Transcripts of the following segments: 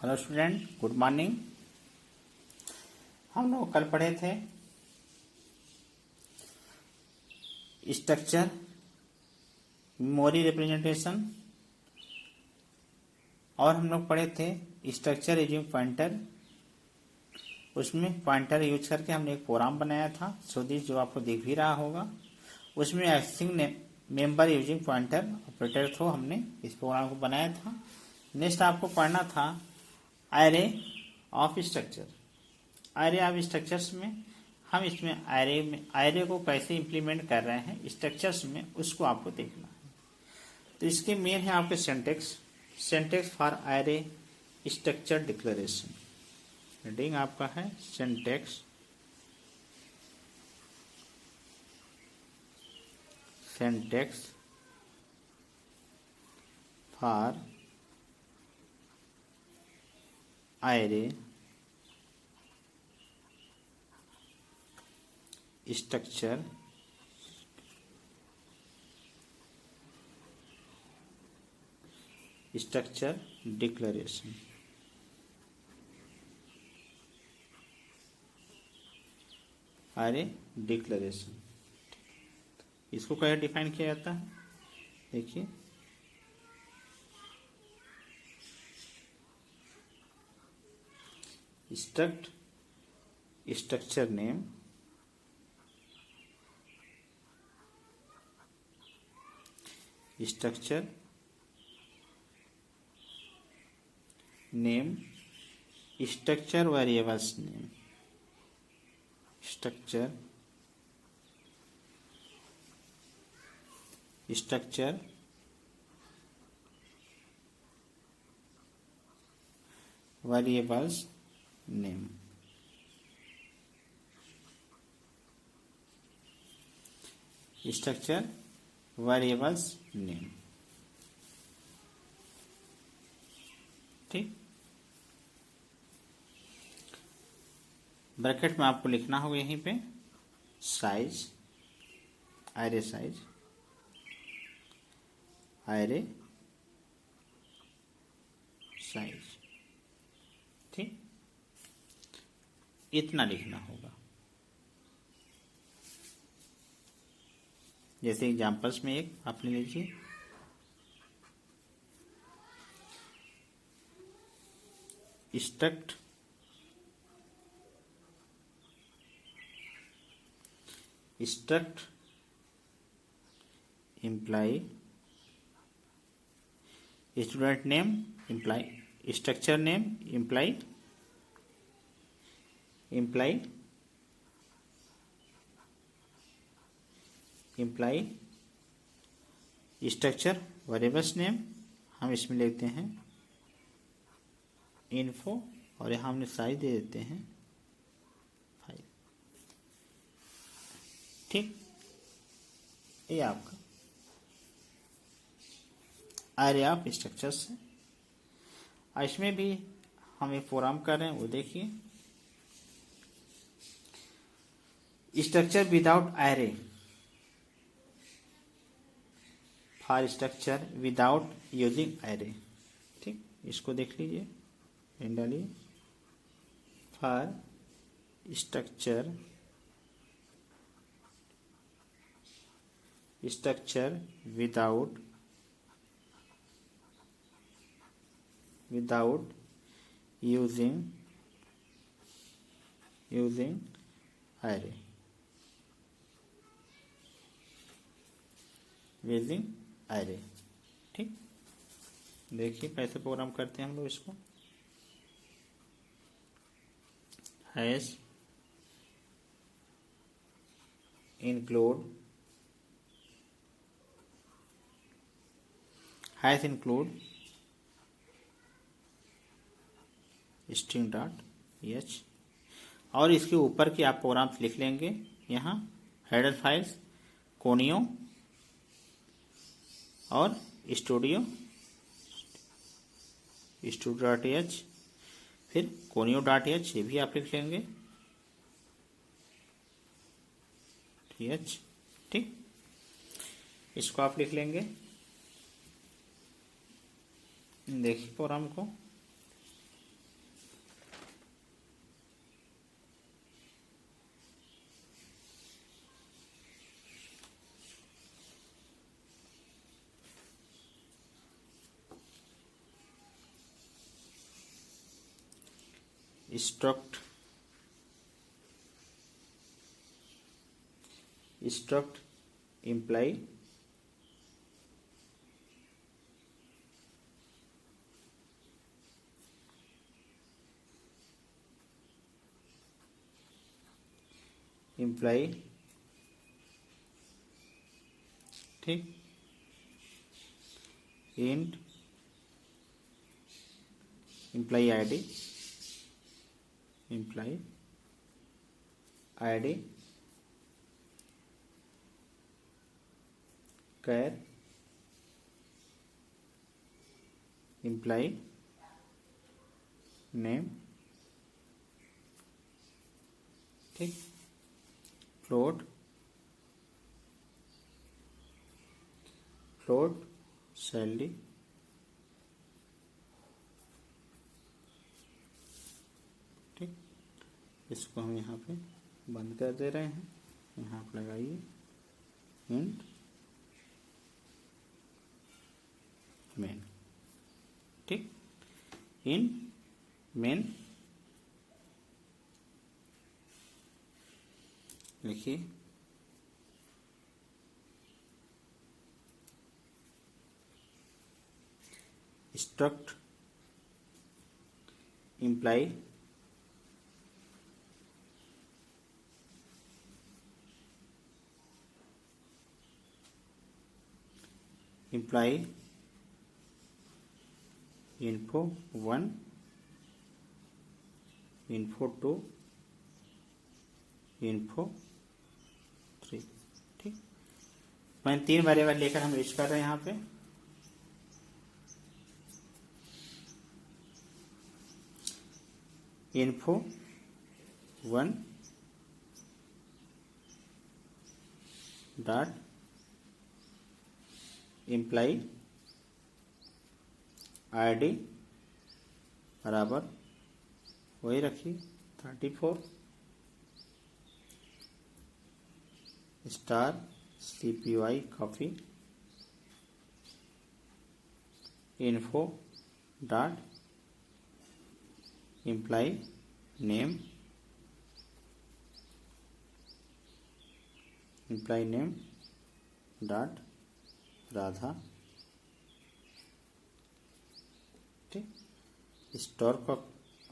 Hello student, good morning. हम लोग कल पढ़े थे स्ट्रक्चर, मेमोरी रिप्रेजेंटेशन, और हम लोग पढ़े थे स्ट्रक्चर यूजिंग पॉइंटर। उसमें पॉइंटर यूज करके हमने एक प्रोग्राम बनाया था स्वदेश, जो आपको दिख भी रहा होगा। उसमें accessing member using pointer operator through हमने इस प्रोग्राम को बनाया था। नेक्स्ट आपको पढ़ना था array of structure. Array of structures में हम इसमें एरे को कैसे इंप्लीमेंट कर रहे हैं स्ट्रक्चर्स में, उसको आपको देखना है। तो इसके मेन है आपके syntax for array structure declaration. Heading आपका है syntax for array structure declaration. Array declaration इसको कैसे डिफाइन किया जाता है, देखिए। Structure name, structure name, structure variables name, structure variables name. Structure variables name, ठीक। ब्रैकेट में आपको लिखना होगा यहीं पे size, array size, array size, ठीक। इतना लिखना होगा। जैसे एग्जांपल्स में एक आपने लीजिए, struct imply student name imply structure name imply structure variables name हम इसमें लेते हैं info, और यहाँ हमने साइज दे देते हैं 5, ठीक। ये आपका एरे ऑफ स्ट्रक्चर्स है। इसमें भी हम एक प्रोग्राम कर रहे हैं, वो देखिए। Structure without array, for structure without using array, ठीक। इसको देख लीजिए, इन डालिए, for structure without using array, ठीक। देखिए कैसे प्रोग्राम करते हैं हम लोग इसको। Hash include string dot h, और इसके ऊपर की आप प्रोग्राम लिख लेंगे यहाँ हेडर फाइल्स कोनियो और स्टूडियो डॉट h, फिर कोनियो डॉट h, ये भी आप लिख लेंगे ठीक। इसको आप लिख लेंगे। देखिए प्रोग्राम को, struct imply ठीक, int imply id char imply name, ठीक, float salary, ठीक। इसको हम यहाँ पे बंद कर दे रहे हैं, यहाँ आप लगाइए int main, ठीक, इन मेन लिखिए struct imply info1 info2 info3, ठीक। मैंने 3 वेरिएबल लेकर हम यूज कर रहे हैं यहाँ पे। info1 डॉट इम्प्लाई id बराबर वही रखिए 34 star cpy copy info dot employee name dot Radha, ठीक। स्टोर का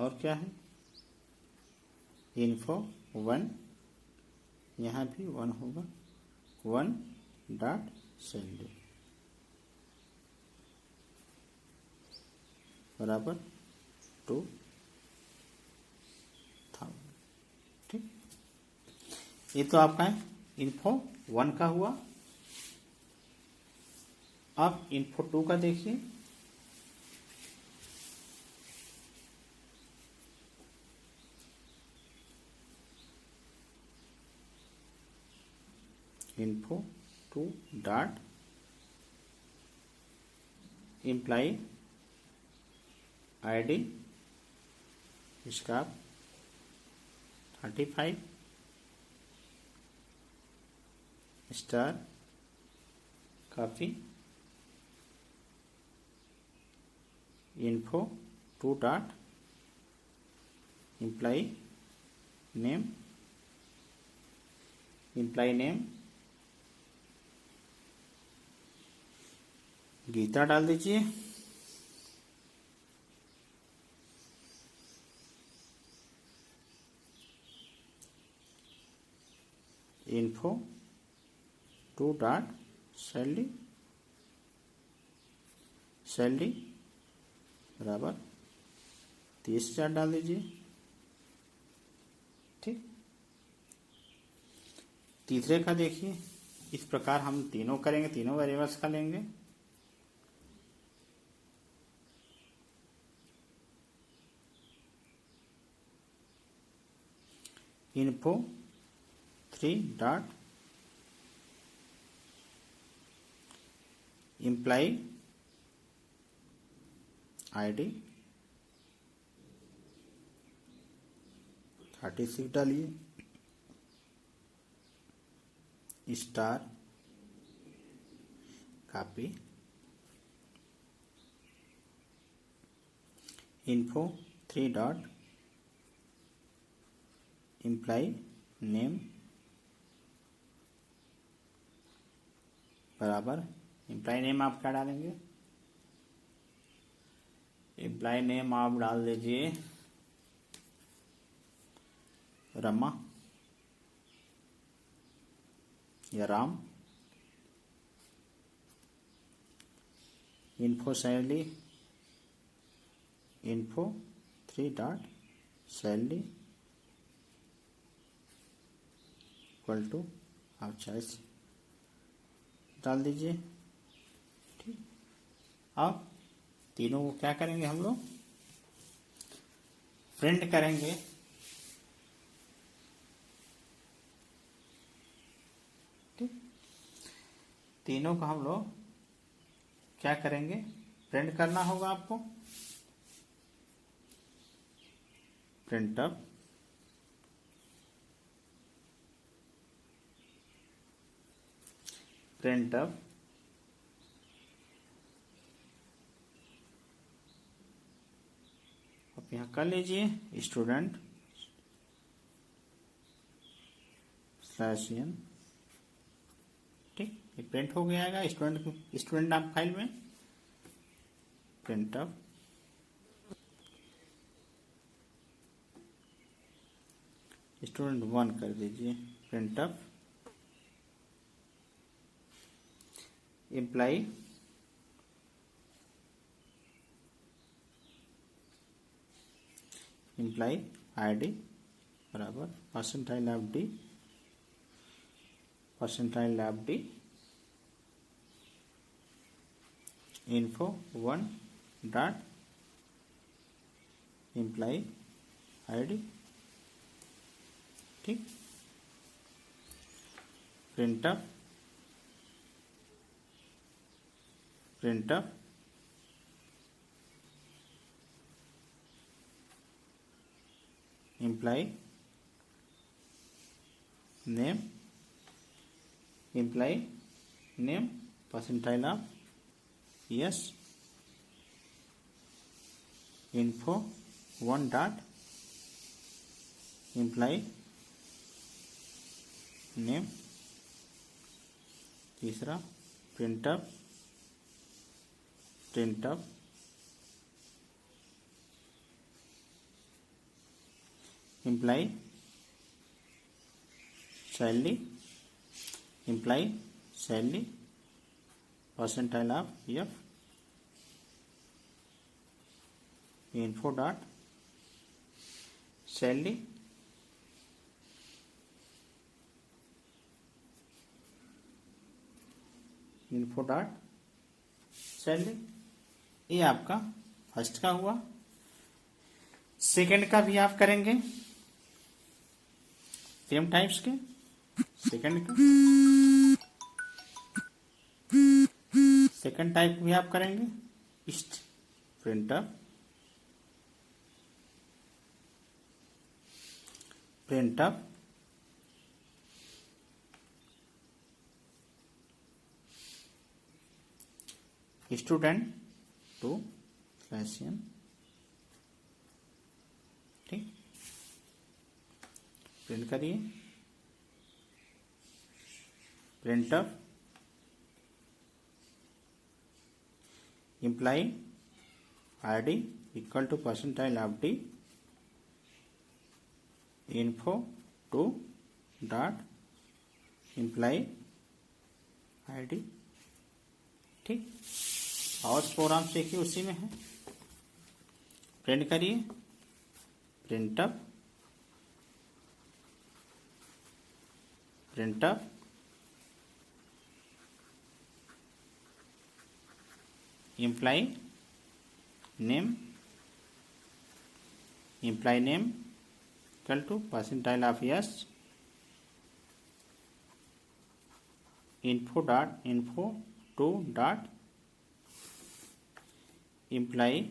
और क्या है info1, यहाँ भी 1 होगा 1 डॉट सैलरी बराबर 2000, ठीक। ये तो आपका है info1 का हुआ। अब info2 का देखिए, info2 डॉट इम्प्लाई id इसका 35 star copy info2 dot employee name Geeta डाल दीजिए, info2 डॉट सैलरी बराबर 30,000 डाल दीजिए, ठीक। तीसरे का देखिए, इस प्रकार हम तीनों करेंगे, तीनों वेरिएबल्स का लेंगे। info3 डॉट इम्प्लाई id 36 डालिए star copy info3 dot employee name बराबर इम्प्लाई नेम आप क्या डालेंगे, इम्प्लाई नेम आप डाल दीजिए रमा या Ram. Info salary, info 3 dot salary equal to आप चॉइस डाल दीजिए। ठीक, अब तीनों को क्या करेंगे हम लोग, प्रिंट करेंगे। ठीक, तीनों को हम लोग क्या करेंगे, प्रिंट करना होगा आपको। प्रिंटअप प्रिंटअप आप यहाँ कर लीजिए स्टूडेंट /n। ठीक, ये प्रिंट हो गया है स्टूडेंट नाम फाइल में। प्रिंटअप स्टूडेंट 1 कर दीजिए। प्रिंटअप इम्प्लाई आईडी बराबर %d info 1 dot employee ID. ठीक, printf employee name percentile of yes info 1 dot employee name. तीसरा printf employee salary percentile of F info dot salary ये आपका फर्स्ट का हुआ। सेकंड का भी आप करेंगे सेम टाइप्स के। सेकंड टाइप भी आप करेंगे इस्ट प्रिंटअप स्टूडेंट 2/n। ठीक, प्रिंट करिए। Printf employee ID equal to percentile of D info 2 dot employee ID. ठीक, और प्रोग्राम देखिए उसी में है। प्रिंट करिए। Printf employee name equal to percentile of yes info 2 dot employee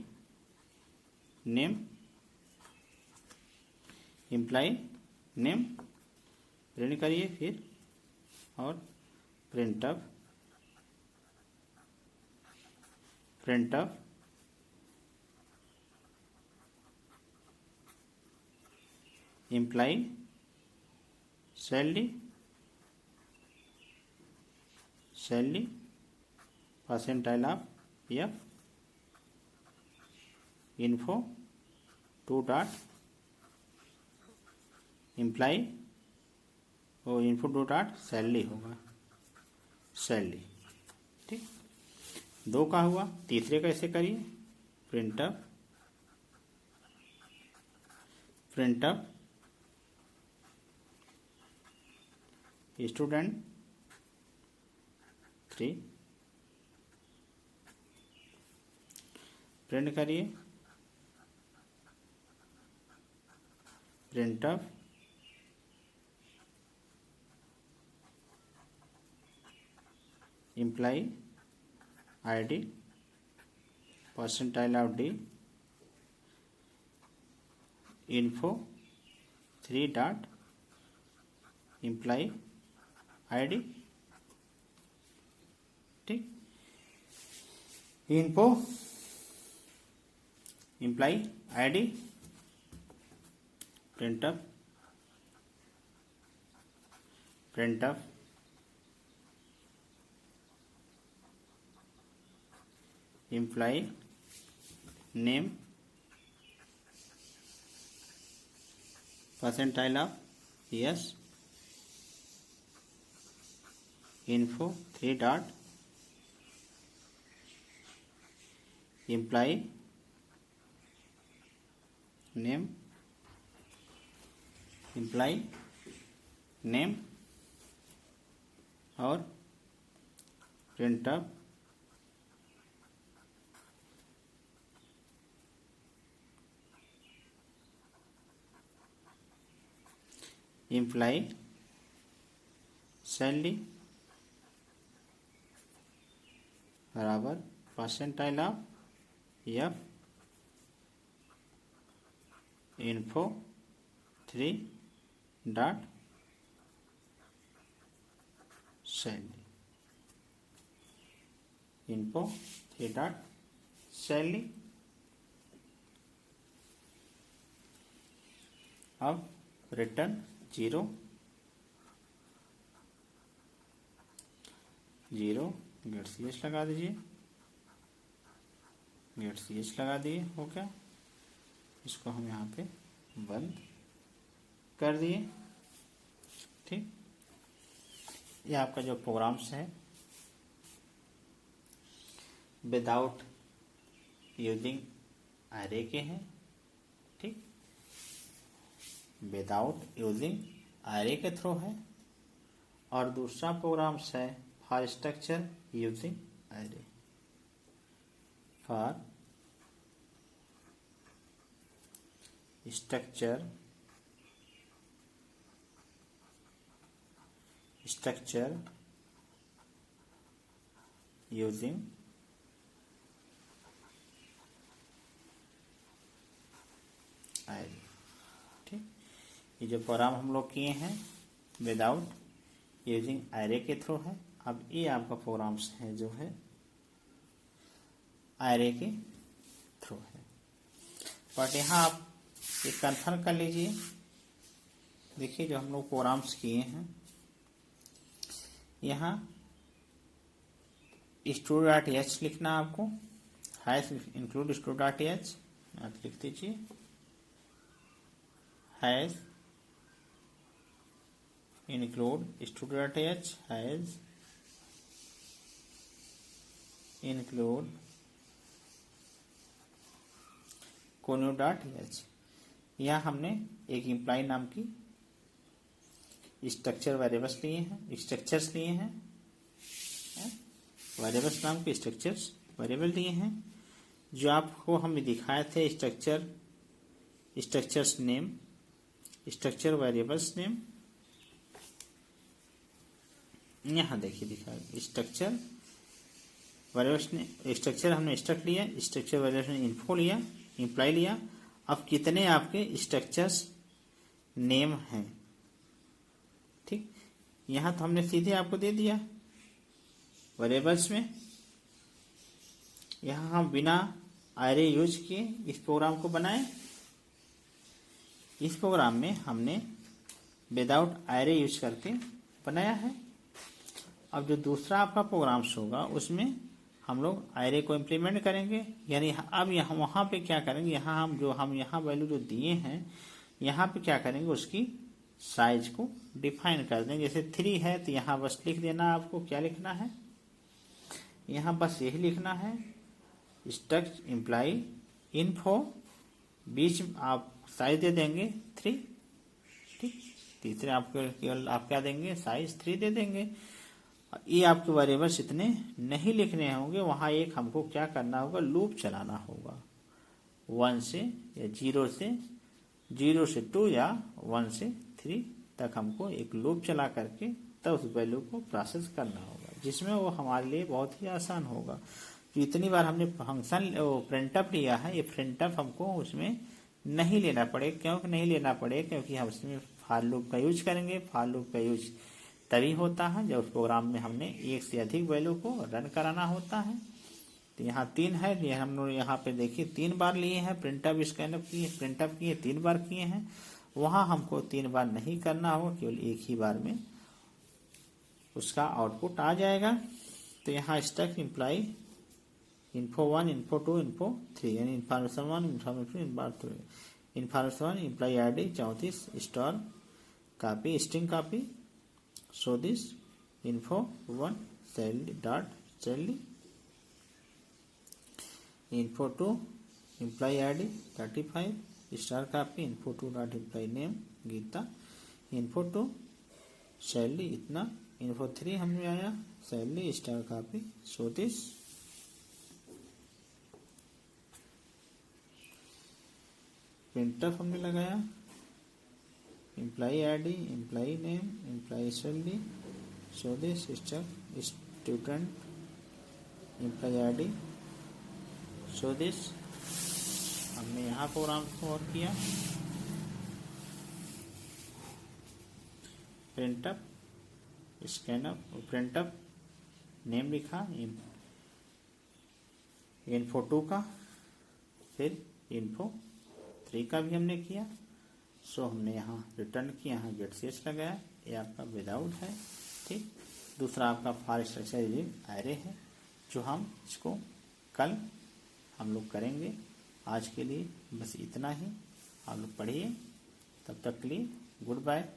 name प्रिंट करिए फिर। और printf employee salary percentile of F info two dot employee और इन्फो टू डॉट सैलरी होगा, सैलरी। ठीक, 2 का हुआ। तीसरे कैसे करिए, प्रिंटअप स्टूडेंट 3 प्रिंट करिए, printf employee ID percentile of D info 3 dot employee ID. ठीक, info employee ID printf employee name percentile of yes info 3 dot employee name और प्रिंटअप इम्प्लाई सैलरी बराबर percentile of F info 3 dot salary info 3 dot salary. अब return 0 get C H लगा दीजिए, gate C H लगा दिए, हो गया। इसको हम यहाँ पे बंद कर दिए। ठीक, ये आपका जो प्रोग्राम्स है विदाउट यूजिंग एरे के हैं। ठीक, विदाउट यूजिंग एरे के थ्रू है, और दूसरा प्रोग्राम्स है for structure using array, for structure using array. ठीक, ये जो प्रोग्राम हम लोग किए हैं विदाउट यूजिंग एरे के थ्रू है। अब ये आपका प्रोग्राम्स है जो है एरे के थ्रू है। बट यहाँ आप ये कन्फर्म कर लीजिए, देखिए जो हम लोग प्रोग्राम्स किए हैं यहाँ std.h लिखना आपको, हैश इंक्लूड std.h आप लिख दीजिए, hash include std.h, hash include conio.h। यहाँ हमने एक इम्प्लाई नाम की स्ट्रक्चर वेरिएबल्स लिए हैं, स्ट्रक्चर्स लिए हैं, वेरिएबल्स नाम के स्ट्रक्चर्स वेरिएबल दिए हैं, जो आपको हम दिखाए थे structures name, structure variables name. यहाँ देखिए दिखाया स्ट्रक्चर वेरिएबल्स ने, स्ट्रक्चर हमने स्ट्रक्ट लिया, स्ट्रक्चर वेरिएबल्स ने इन्फो लिया, इम्प्लाई लिया। अब कितने आपके स्ट्रक्चर्स नेम हैं। ठीक, यहाँ तो हमने सीधे आपको दे दिया वेरिएबल्स में। यहाँ हम बिना एरे यूज किए इस प्रोग्राम को बनाए। इस प्रोग्राम में हमने विदाउट एरे यूज करके बनाया है। अब जो दूसरा आपका प्रोग्राम्स होगा उसमें हम लोग एरे को इम्प्लीमेंट करेंगे, यानी अब यहाँ वहाँ पे क्या करेंगे, यहाँ हम यहाँ वैल्यू जो दिए हैं यहाँ पे क्या करेंगे, उसकी साइज को डिफाइन कर देंगे। जैसे 3 है तो यहाँ बस लिख देना, आपको क्या लिखना है, यहाँ बस यही लिखना है स्ट्रक्ट इम्प्लाई इन्फो, बीच में आप साइज दे देंगे 3, ठीक। तीसरे आपको केवल आप क्या देंगे, साइज 3 दे देंगे। ये आपके वेरिएबल्स इतने नहीं लिखने होंगे, वहां एक हमको क्या करना होगा, लूप चलाना होगा 1 से या 0 से 2 या 1 से 3 तक हमको एक लूप चला करके तब उस वैल्यू को प्रोसेस करना होगा, जिसमें वो हमारे लिए बहुत ही आसान होगा। तो इतनी बार हमने फंक्शन प्रिंटअप लिया है, ये प्रिंटअप हमको उसमें नहीं लेना पड़े। क्यों नहीं लेना पड़े, क्योंकि हम उसमें फॉर लूप का यूज करेंगे। फॉर लूप का यूज तभी होता है जब उस प्रोग्राम में हमने एक से अधिक वैल्यू को रन कराना होता है। तो यहाँ 3 है, ये हम लोग यहाँ पे देखिए 3 बार लिए हैं, प्रिंटअप स्कैनअप किए, प्रिंटअप किए 3 बार किए हैं। वहां हमको 3 बार नहीं करना होगा, केवल एक ही बार में उसका आउटपुट आ जाएगा। तो यहाँ struct imply info1 info2 info3 यानी information 1 information 2 information 1 employee ID 34 star copy string copy so this info1 salary dot salary info2 employee ID 35 star copy info2 dot employee name Geeta info2 salary इतना info3 हमें आया salary star copy so this printf हमने लगाया employee ID employee name employee salary so this student employee ID so this. हमने यहाँ programme को और किया प्रिंटअप स्कैनअप प्रिंटअप नेम लिखा info2 का, फिर info3 का भी हमने किया। सो हमने यहाँ रिटर्न किया, यहाँ गेट सीएच लगाया, ये आपका विदाउट है, ठीक। दूसरा आपका फॉर स्ट्रक्चर एरे है, जो हम इसको कल हम लोग करेंगे। आज के लिए बस इतना ही, आप लोग पढ़िए। तब तक के लिए गुड बाय।